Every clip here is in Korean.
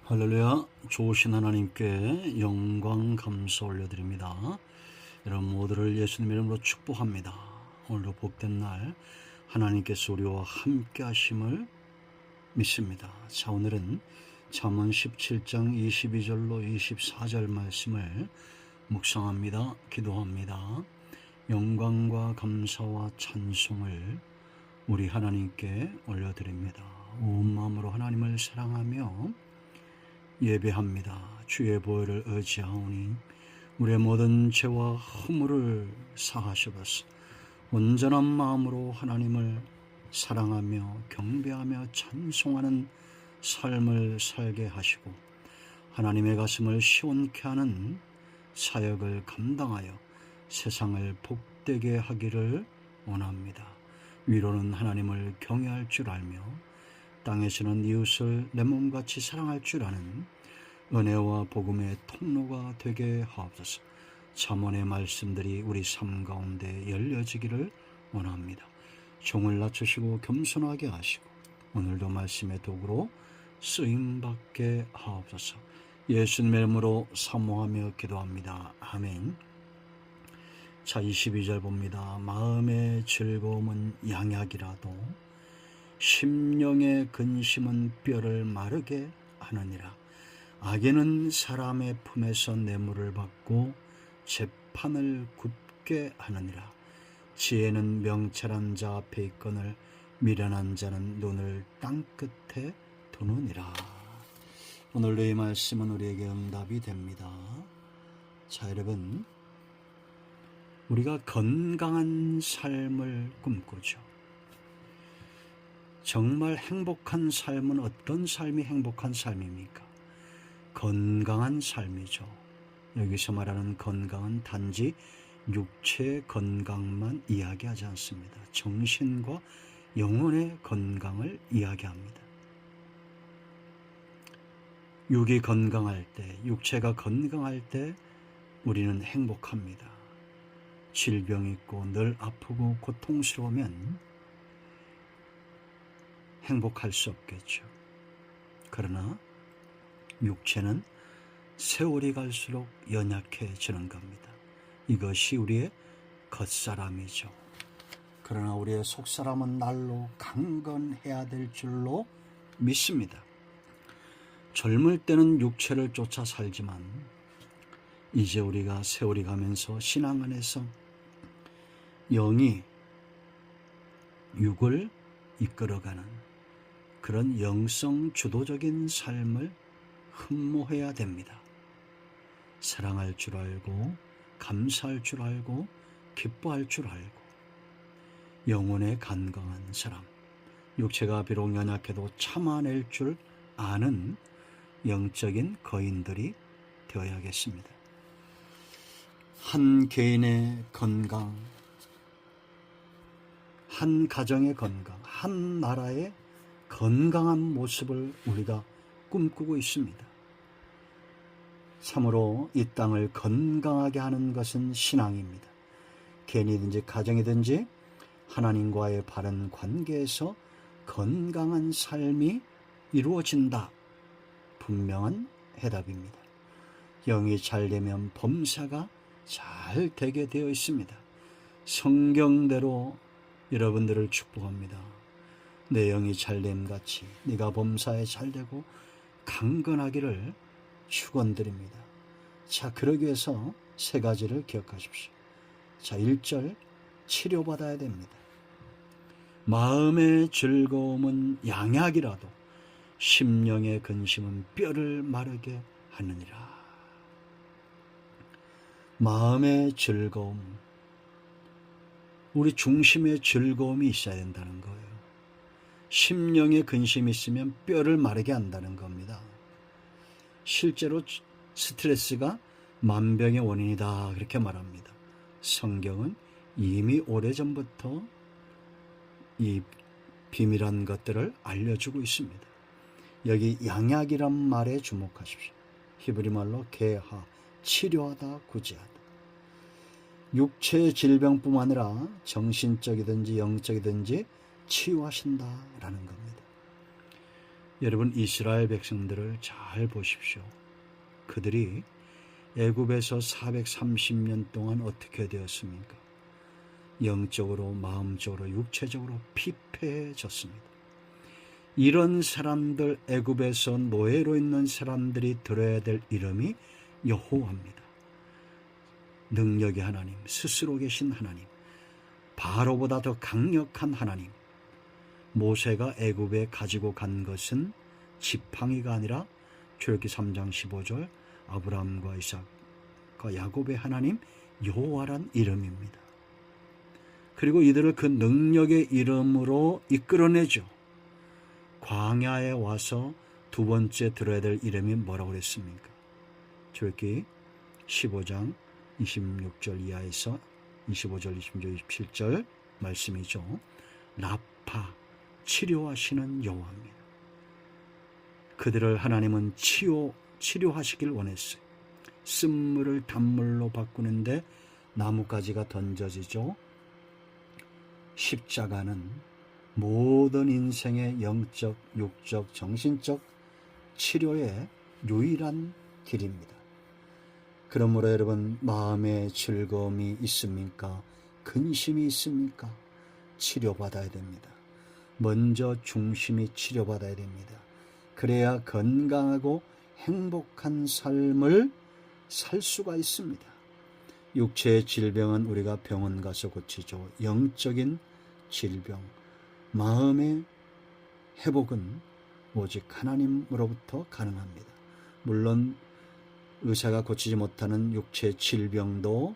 할렐루야. 좋으신 하나님께 영광 감사 올려드립니다. 여러분 모두를 예수님의 이름으로 축복합니다. 오늘도 복된 날 하나님께서 우리와 함께 하심을 믿습니다. 자, 오늘은 잠언 17장 22절로 24절 말씀을 묵상합니다. 기도합니다. 영광과 감사와 찬송을 우리 하나님께 올려드립니다. 온 마음으로 하나님을 사랑하며 예배합니다. 주의 보혈을 의지하오니 우리의 모든 죄와 허물을 사하셔서 온전한 마음으로 하나님을 사랑하며 경배하며 찬송하는 삶을 살게 하시고 하나님의 가슴을 시원케 하는 사역을 감당하여 세상을 복되게 하기를 원합니다. 위로는 하나님을 경외할 줄 알며 땅에서는 이웃을 내 몸같이 사랑할 줄 아는 은혜와 복음의 통로가 되게 하옵소서. 잠언의 말씀들이 우리 삶 가운데 열려지기를 원합니다. 종을 낮추시고 겸손하게 하시고 오늘도 말씀의 도구로 쓰임받게 하옵소서. 예수님의 이름으로 사모하며 기도합니다. 아멘. 자, 22절 봅니다. 마음의 즐거움은 양약이라도 심령의 근심은 뼈를 마르게 하느니라. 악인은 사람의 품에서 뇌물을 받고 재판을 굽게 하느니라. 지혜는 명철한 자 앞에 있거늘 미련한 자는 눈을 땅끝에 두느니라. 오늘 이 말씀은 우리에게 응답이 됩니다. 자, 여러분, 우리가 건강한 삶을 꿈꾸죠. 정말 행복한 삶은 어떤 삶이 행복한 삶입니까? 건강한 삶이죠. 여기서 말하는 건강은 단지 육체의 건강만 이야기하지 않습니다. 정신과 영혼의 건강을 이야기합니다. 육이 건강할 때, 육체가 건강할 때 우리는 행복합니다. 질병이 있고 늘 아프고 고통스러우면 행복할 수 없겠죠. 그러나 육체는 세월이 갈수록 연약해지는 겁니다. 이것이 우리의 겉사람이죠. 그러나 우리의 속사람은 날로 강건해야 될 줄로 믿습니다. 젊을 때는 육체를 쫓아 살지만 이제 우리가 세월이 가면서 신앙 안에서 영이 육을 이끌어가는 그런 영성 주도적인 삶을 흠모해야 됩니다. 사랑할 줄 알고 감사할 줄 알고 기뻐할 줄 알고 영혼의 건강한 사람, 육체가 비록 연약해도 참아낼 줄 아는 영적인 거인들이 되어야겠습니다. 한 개인의 건강, 한 가정의 건강, 한 나라의 건강한 모습을 우리가 꿈꾸고 있습니다. 참으로 이 땅을 건강하게 하는 것은 신앙입니다. 개인이든지 가정이든지 하나님과의 바른 관계에서 건강한 삶이 이루어진다. 분명한 해답입니다. 영이 잘 되면 범사가 잘 되게 되어 있습니다. 성경대로 여러분들을 축복합니다. 내 영이 잘됨 같이 네가 범사에 잘되고 강건하기를 축원드립니다. 자, 그러기 위해서 세 가지를 기억하십시오. 자, 1절 치료받아야 됩니다. 마음의 즐거움은 양약이라도 심령의 근심은 뼈를 마르게 하느니라. 마음의 즐거움, 우리 중심의 즐거움이 있어야 된다는 거예요. 심령의 근심이 있으면 뼈를 마르게 한다는 겁니다. 실제로 스트레스가 만병의 원인이다 그렇게 말합니다. 성경은 이미 오래전부터 이 비밀한 것들을 알려주고 있습니다. 여기 양약이란 말에 주목하십시오. 히브리 말로 개하, 치료하다, 구제하다. 육체의 질병뿐만 아니라 정신적이든지 영적이든지 치유하신다라는 겁니다. 여러분, 이스라엘 백성들을 잘 보십시오. 그들이 애굽에서 430년 동안 어떻게 되었습니까? 영적으로, 마음적으로, 육체적으로 피폐해졌습니다. 이런 사람들, 애굽에서 노예로 있는 사람들이 들어야 될 이름이 여호와입니다. 능력의 하나님, 스스로 계신 하나님, 바로보다 더 강력한 하나님. 모세가 애굽에 가지고 간 것은 지팡이가 아니라 출애굽기 3장 15절 아브라함과 이삭과 야곱의 하나님 여호와란 이름입니다. 그리고 이들을 그 능력의 이름으로 이끌어내죠. 광야에 와서 두 번째 들어야 될 이름이 뭐라고 그랬습니까? 출애굽기 15장 26절 이하에서 25절, 26절, 27절 말씀이죠. 라파, 치료하시는 여호와입니다. 그들을 하나님은 치료하시길 원했어요. 쓴물을 단물로 바꾸는데 나뭇가지가 던져지죠. 십자가는 모든 인생의 영적, 육적, 정신적 치료의 유일한 길입니다. 그러므로 여러분, 마음에 즐거움이 있습니까? 근심이 있습니까? 치료받아야 됩니다. 먼저 중심이 치료받아야 됩니다. 그래야 건강하고 행복한 삶을 살 수가 있습니다. 육체의 질병은 우리가 병원 가서 고치죠. 영적인 질병, 마음의 회복은 오직 하나님으로부터 가능합니다. 물론 의사가 고치지 못하는 육체의 질병도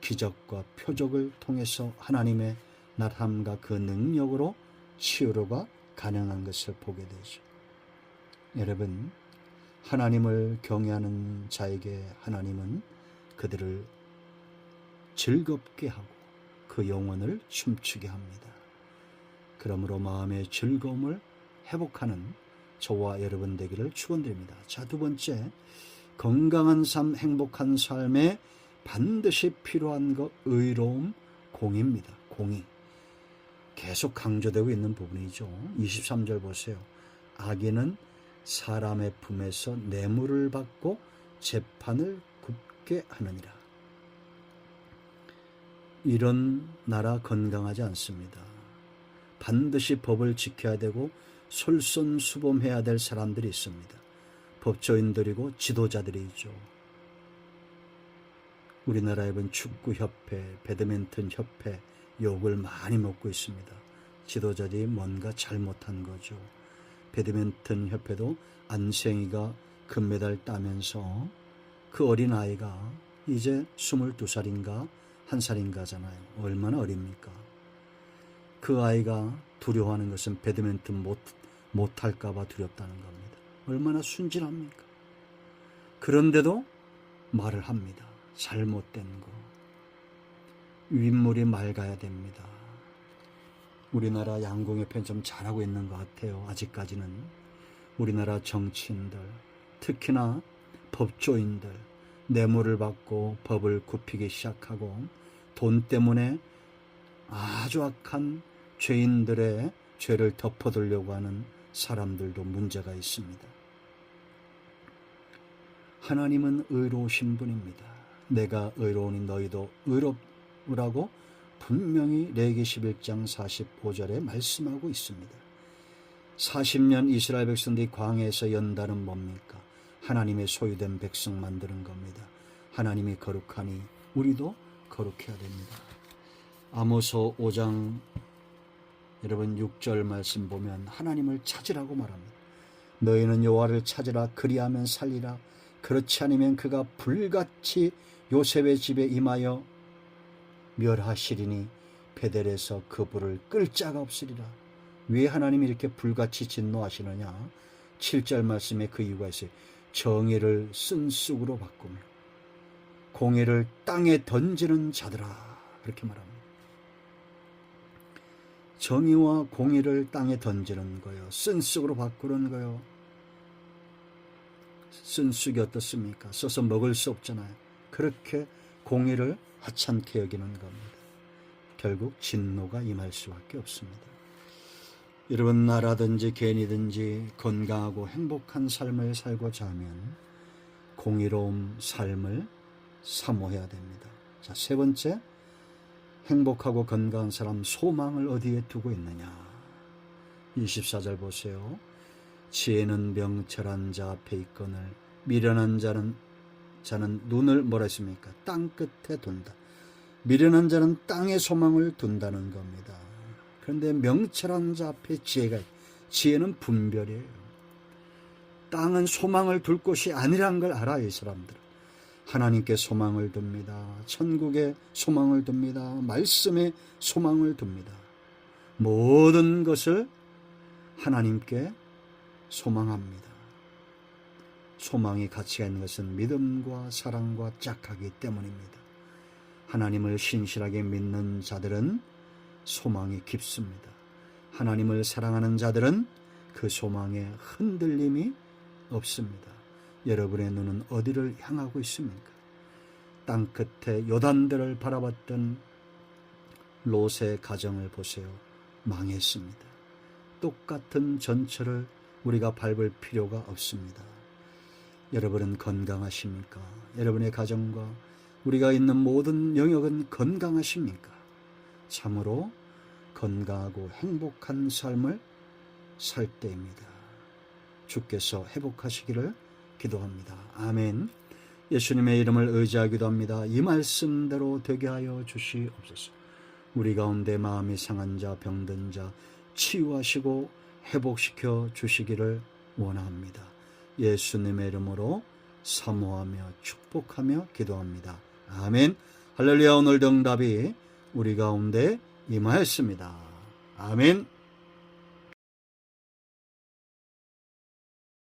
기적과 표적을 통해서 하나님의 나타남과 그 능력으로 치유가 가능한 것을 보게 되죠. 여러분, 하나님을 경외하는 자에게 하나님은 그들을 즐겁게 하고 그 영혼을 춤추게 합니다. 그러므로 마음의 즐거움을 회복하는 저와 여러분 되기를 축원드립니다. 자, 두 번째, 건강한 삶, 행복한 삶에 반드시 필요한 것, 의로움, 공의입니다. 공의. 계속 강조되고 있는 부분이죠. 23절 보세요. 악인은 사람의 품에서 뇌물을 받고 재판을 굽게 하느니라. 이런 나라 건강하지 않습니다. 반드시 법을 지켜야 되고 솔선수범해야 될 사람들이 있습니다. 법조인들이고 지도자들이죠. 우리나라에 본 축구협회, 배드민턴협회 욕을 많이 먹고 있습니다. 지도자들이 뭔가 잘못한 거죠. 배드민턴협회도 안생이가 금메달 따면서 그 어린아이가 이제 22살인가 1살인가잖아요. 얼마나 어립니까? 그 아이가 두려워하는 것은 배드민턴 못할까 봐 두렵다는 겁니다. 얼마나 순진합니까? 그런데도 말을 합니다. 잘못된 거. 윗물이 맑아야 됩니다. 우리나라 양궁협회는 좀 잘하고 있는 것 같아요. 아직까지는. 우리나라 정치인들, 특히나 법조인들, 뇌물을 받고 법을 굽히기 시작하고 돈 때문에 아주 악한 죄인들의 죄를 덮어두려고 하는 사람들도 문제가 있습니다. 하나님은 의로우신 분입니다. 내가 의로우니 너희도 의롭으라고 분명히 레위기 11장 45절에 말씀하고 있습니다. 40년 이스라엘 백성들이 광야에서 연단은 뭡니까? 하나님의 소유된 백성 만드는 겁니다. 하나님이 거룩하니 우리도 거룩해야 됩니다. 아모스 5장 여러분 6절 말씀 보면 하나님을 찾으라고 말합니다. 너희는 여호와를 찾으라 그리하면 살리라. 그렇지 않으면 그가 불같이 요셉의 집에 임하여 멸하시리니 베델에서 그 불을 끌 자가 없으리라. 왜 하나님이 이렇게 불같이 진노하시느냐? 7절 말씀에 그 이유가 있어요. 정의를 쓴쑥으로 바꾸며 공의를 땅에 던지는 자들아. 그렇게 말합니다. 정의와 공의를 땅에 던지는 거요. 쓴쑥으로 바꾸는 거요. 쓴쑥이 어떻습니까? 써서 먹을 수 없잖아요. 그렇게 공의를 하찮게 여기는 겁니다. 결국 진노가 임할 수밖에 없습니다. 여러분, 나라든지 개인이든지 건강하고 행복한 삶을 살고자 하면 공의로움 삶을 사모해야 됩니다. 자, 세 번째, 행복하고 건강한 사람 소망을 어디에 두고 있느냐. 24절 보세요. 지혜는 명철한 자 앞에 있거늘 미련한 자는 눈을 뭐라 했습니까? 땅 끝에 둔다. 미련한 자는 땅에 소망을 둔다는 겁니다. 그런데 명철한 자 앞에 지혜는 분별이에요. 땅은 소망을 둘 곳이 아니란 걸 알아요. 이 사람들은 하나님께 소망을 둡니다. 천국에 소망을 둡니다. 말씀에 소망을 둡니다. 모든 것을 하나님께 소망합니다. 소망이 가치가 있는 것은 믿음과 사랑과 짝하기 때문입니다. 하나님을 신실하게 믿는 자들은 소망이 깊습니다. 하나님을 사랑하는 자들은 그 소망에 흔들림이 없습니다. 여러분의 눈은 어디를 향하고 있습니까? 땅끝에 요단들을 바라봤던 롯의 가정을 보세요. 망했습니다. 똑같은 전철을 우리가 밟을 필요가 없습니다. 여러분은 건강하십니까? 여러분의 가정과 우리가 있는 모든 영역은 건강하십니까? 참으로 건강하고 행복한 삶을 살 때입니다. 주께서 회복하시기를 기도합니다. 아멘. 예수님의 이름을 의지하기도 합니다. 이 말씀대로 되게 하여 주시옵소서. 우리 가운데 마음이 상한 자, 병든 자 치유하시고 회복시켜 주시기를 원합니다. 예수님의 이름으로 사모하며 축복하며 기도합니다. 아멘. 할렐루야. 오늘도 응답이 우리 가운데 임하였습니다. 아멘.